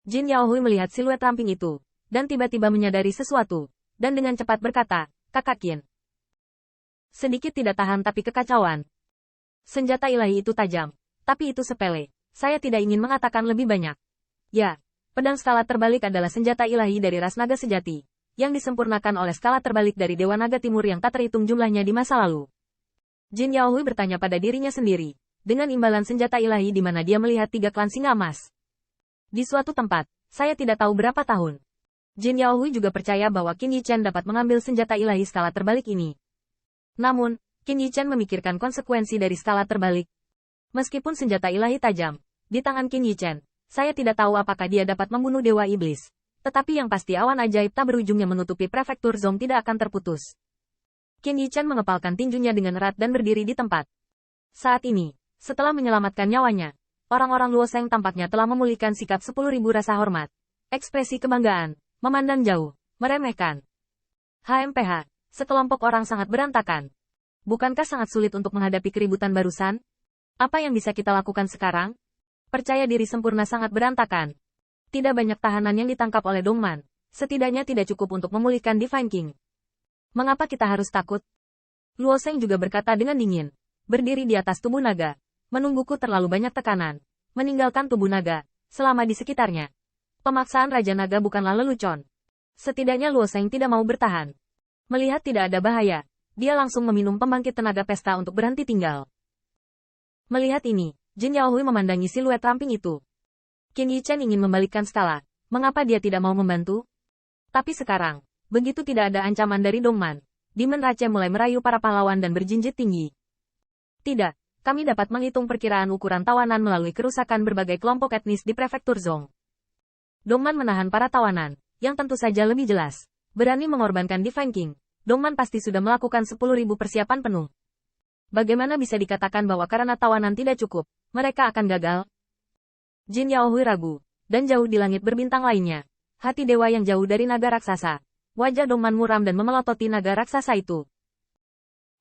Jin Yaohui melihat siluet ramping itu, dan tiba-tiba menyadari sesuatu, dan dengan cepat berkata, Kakak Qin. Sedikit tidak tahan tapi kekacauan. Senjata ilahi itu tajam, tapi itu sepele. Saya tidak ingin mengatakan lebih banyak. Ya, pedang skala terbalik adalah senjata ilahi dari ras naga sejati, yang disempurnakan oleh skala terbalik dari Dewa Naga Timur yang tak terhitung jumlahnya di masa lalu. Jin Yaohui bertanya pada dirinya sendiri, dengan imbalan senjata ilahi di mana dia melihat 3 klan singa emas. Di suatu tempat, saya tidak tahu berapa tahun. Jin Yaohui juga percaya bahwa Qin Yichen dapat mengambil senjata ilahi skala terbalik ini. Namun, Qin Yichen memikirkan konsekuensi dari skala terbalik. Meskipun senjata ilahi tajam, di tangan Qin Yichen, saya tidak tahu apakah dia dapat membunuh Dewa Iblis. Tetapi yang pasti awan ajaib tak berujungnya menutupi prefektur Zong tidak akan terputus. Qin Yichen mengepalkan tinjunya dengan erat dan berdiri di tempat. Saat ini, setelah menyelamatkan nyawanya, orang-orang Luoseng tampaknya telah memulihkan sikap 10.000 rasa hormat. Ekspresi kebanggaan, memandang jauh, meremehkan. HMPH, sekelompok orang sangat berantakan. Bukankah sangat sulit untuk menghadapi keributan barusan? Apa yang bisa kita lakukan sekarang? Percaya diri sempurna sangat berantakan. Tidak banyak tahanan yang ditangkap oleh Dongman. Setidaknya tidak cukup untuk memulihkan Divine King. Mengapa kita harus takut? Luoseng juga berkata dengan dingin. Berdiri di atas tubuh naga. Menungguku terlalu banyak tekanan. Meninggalkan tubuh naga. Selama di sekitarnya. Pemaksaan Raja Naga bukanlah lelucon. Setidaknya Luoseng tidak mau bertahan. Melihat tidak ada bahaya, dia langsung meminum pembangkit tenaga pesta untuk berhenti tinggal. Melihat ini, Jin Yaohui memandangi siluet ramping itu. Qin Yichen ingin membalikkan skala. Mengapa dia tidak mau membantu? Tapi sekarang, begitu tidak ada ancaman dari Dongman, Demon Rache mulai merayu para pahlawan dan berjinjit tinggi. Tidak, kami dapat menghitung perkiraan ukuran tawanan melalui kerusakan berbagai kelompok etnis di prefektur Zong. Dongman menahan para tawanan, yang tentu saja lebih jelas. Berani mengorbankan Divine King, Dongman pasti sudah melakukan 10.000 persiapan penuh. Bagaimana bisa dikatakan bahwa karena tawanan tidak cukup, mereka akan gagal? Jin Yaohui ragu, dan jauh di langit berbintang lainnya. Hati dewa yang jauh dari naga raksasa. Wajah Dongman muram dan memelototi naga raksasa itu.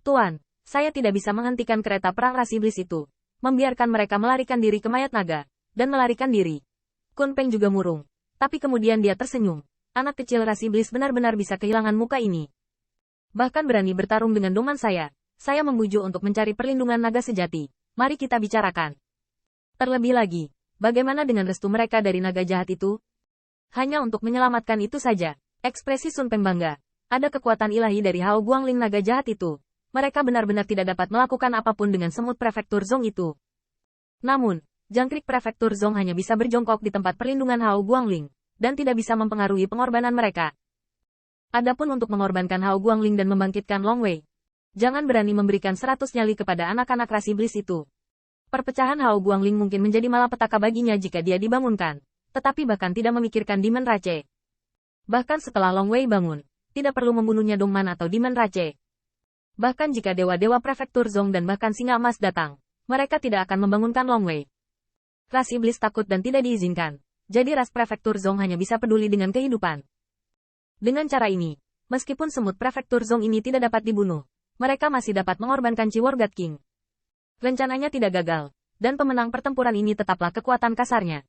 Tuan, saya tidak bisa menghentikan kereta perang ras iblis itu. Membiarkan mereka melarikan diri ke mayat naga, dan melarikan diri. Kun Peng juga murung. Tapi kemudian dia tersenyum. Anak kecil ras iblis benar-benar bisa kehilangan muka ini. Bahkan berani bertarung dengan Dongman saya. Saya membujuk untuk mencari perlindungan naga sejati. Mari kita bicarakan. Terlebih lagi, bagaimana dengan restu mereka dari naga jahat itu? Hanya untuk menyelamatkan itu saja. Ekspresi Sun Peng bangga. Ada kekuatan ilahi dari Hao Guangling naga jahat itu. Mereka benar-benar tidak dapat melakukan apapun dengan semut prefektur Zong itu. Namun, jangkrik prefektur Zong hanya bisa berjongkok di tempat perlindungan Hao Guangling, dan tidak bisa mempengaruhi pengorbanan mereka. Adapun untuk mengorbankan Hao Guangling dan membangkitkan Long Wei, jangan berani memberikan 100 nyali kepada anak-anak ras iblis itu. Perpecahan Hao Guangling mungkin menjadi malapetaka baginya jika dia dibangunkan, tetapi bahkan tidak memikirkan Demon Rache. Bahkan setelah Long Wei bangun, tidak perlu membunuhnya Dongman atau Demon Rache. Bahkan jika dewa-dewa prefektur Zong dan bahkan singa emas datang, mereka tidak akan membangunkan Long Wei. Ras iblis takut dan tidak diizinkan, jadi ras prefektur Zong hanya bisa peduli dengan kehidupan. Dengan cara ini, meskipun semut prefektur Zong ini tidak dapat dibunuh, mereka masih dapat mengorbankan Ciwor God King. Rencananya tidak gagal, dan pemenang pertempuran ini tetaplah kekuatan kasarnya.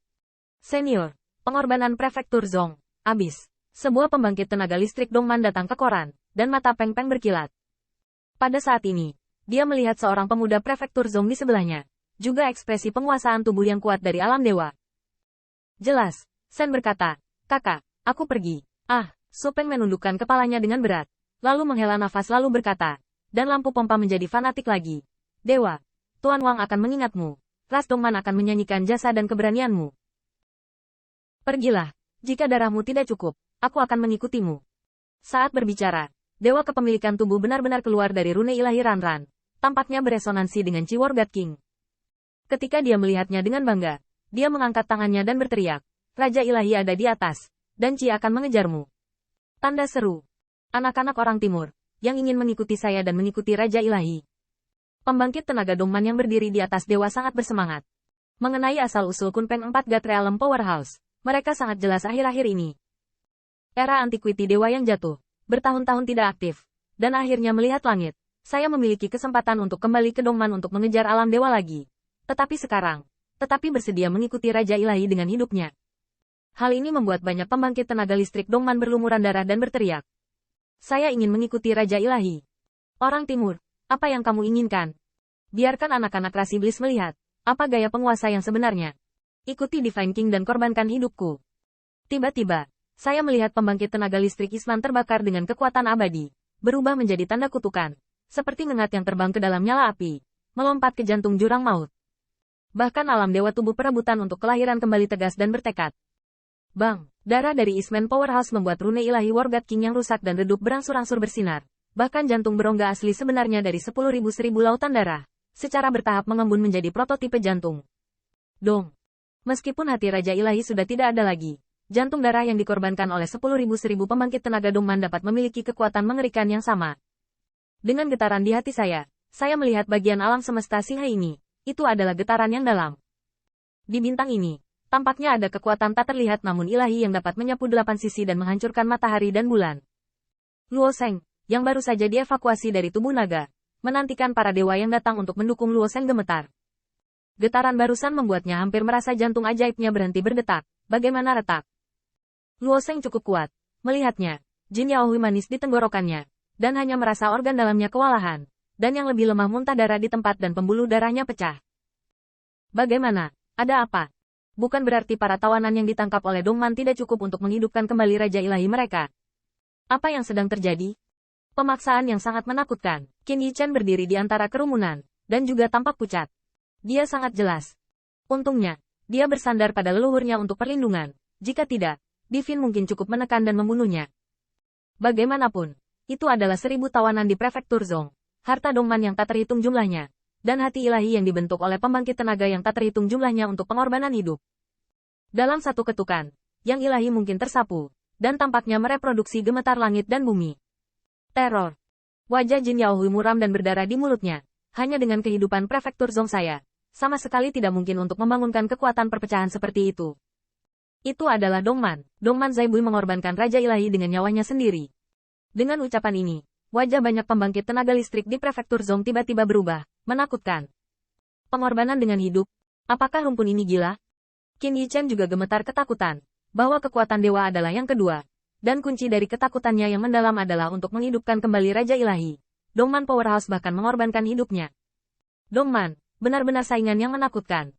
Senior, pengorbanan prefektur Zong, abis. Sebuah pembangkit tenaga listrik Dongman datang ke koran, dan mata Peng Peng berkilat. Pada saat ini, dia melihat seorang pemuda prefektur Zong di sebelahnya, juga ekspresi penguasaan tubuh yang kuat dari alam dewa. Jelas, Sen berkata, kakak, aku pergi. Su Peng menundukkan kepalanya dengan berat, lalu menghela nafas lalu berkata, dan lampu pompa menjadi fanatik lagi. Dewa, Tuan Wang akan mengingatmu. Ras Dongman akan menyanyikan jasa dan keberanianmu. Pergilah, jika darahmu tidak cukup, aku akan mengikutimu. Saat berbicara, dewa kepemilikan tubuh benar-benar keluar dari rune ilahi Ranran. Tampaknya beresonansi dengan Ciwor God King. Ketika dia melihatnya dengan bangga, dia mengangkat tangannya dan berteriak, Raja ilahi ada di atas, dan Ci akan mengejarmu. Tanda seru. Anak-anak orang timur, yang ingin mengikuti saya dan mengikuti Raja ilahi. Pembangkit tenaga Dongman yang berdiri di atas dewa sangat bersemangat. Mengenai asal-usul Kun Peng 4 God Realm Powerhouse, mereka sangat jelas akhir-akhir ini. Era antiquity dewa yang jatuh, bertahun-tahun tidak aktif, dan akhirnya melihat langit. Saya memiliki kesempatan untuk kembali ke Dongman untuk mengejar alam dewa lagi. Tetapi bersedia mengikuti Raja ilahi dengan hidupnya. Hal ini membuat banyak pembangkit tenaga listrik Dongman berlumuran darah dan berteriak. Saya ingin mengikuti Raja Ilahi. Orang Timur, apa yang kamu inginkan? Biarkan anak-anak ras iblis melihat, apa gaya penguasa yang sebenarnya. Ikuti Divine King dan korbankan hidupku. Tiba-tiba, saya melihat pembangkit tenaga listrik Isman terbakar dengan kekuatan abadi, berubah menjadi tanda kutukan, seperti ngengat yang terbang ke dalam nyala api, melompat ke jantung jurang maut. Bahkan alam dewa tubuh perebutan untuk kelahiran kembali tegas dan bertekad. Bang, darah dari Eastman Powerhouse membuat rune ilahi War God King yang rusak dan redup berangsur-angsur bersinar. Bahkan jantung berongga asli sebenarnya dari 10.000 lautan darah, secara bertahap mengembun menjadi prototipe jantung. Dong. Meskipun hati Raja Ilahi sudah tidak ada lagi, jantung darah yang dikorbankan oleh 10.000 pembangkit tenaga Dongman dapat memiliki kekuatan mengerikan yang sama. Dengan getaran di hati saya melihat bagian alam semesta Siha ini. Itu adalah getaran yang dalam. Di bintang ini, tampaknya ada kekuatan tak terlihat namun ilahi yang dapat menyapu 8 sisi dan menghancurkan matahari dan bulan. Luo Sheng, yang baru saja dievakuasi dari tubuh naga, menantikan para dewa yang datang untuk mendukung Luo Sheng gemetar. Getaran barusan membuatnya hampir merasa jantung ajaibnya berhenti berdetak. Bagaimana retak? Luo Sheng cukup kuat. Melihatnya, Jin Yaohui manis di tenggorokannya, dan hanya merasa organ dalamnya kewalahan. Dan yang lebih lemah muntah darah di tempat dan pembuluh darahnya pecah. Bagaimana? Ada apa? Bukan berarti para tawanan yang ditangkap oleh Dongman tidak cukup untuk menghidupkan kembali Raja Ilahi mereka. Apa yang sedang terjadi? Pemaksaan yang sangat menakutkan. Qin Yichen berdiri di antara kerumunan, dan juga tampak pucat. Dia sangat jelas. Untungnya, dia bersandar pada leluhurnya untuk perlindungan. Jika tidak, Divin mungkin cukup menekan dan membunuhnya. Bagaimanapun, itu adalah 1000 tawanan di prefektur Zong. Harta Dongman yang tak terhitung jumlahnya, dan hati ilahi yang dibentuk oleh pembangkit tenaga yang tak terhitung jumlahnya untuk pengorbanan hidup. Dalam satu ketukan, yang ilahi mungkin tersapu, dan tampaknya mereproduksi gemetar langit dan bumi. Teror. Wajah Jin Yaohui muram dan berdarah di mulutnya. Hanya dengan kehidupan prefektur Zong saya, sama sekali tidak mungkin untuk membangunkan kekuatan perpecahan seperti itu. Itu adalah Dongman. Dongman Zaibui mengorbankan Raja Ilahi dengan nyawanya sendiri. Dengan ucapan ini, wajah banyak pembangkit tenaga listrik di prefektur Zong tiba-tiba berubah, menakutkan. Pengorbanan dengan hidup? Apakah rumpun ini gila? Qin Yichen juga gemetar ketakutan, bahwa kekuatan dewa adalah yang kedua, dan kunci dari ketakutannya yang mendalam adalah untuk menghidupkan kembali Raja Ilahi. Dongman Powerhouse bahkan mengorbankan hidupnya. Dongman, benar-benar saingan yang menakutkan.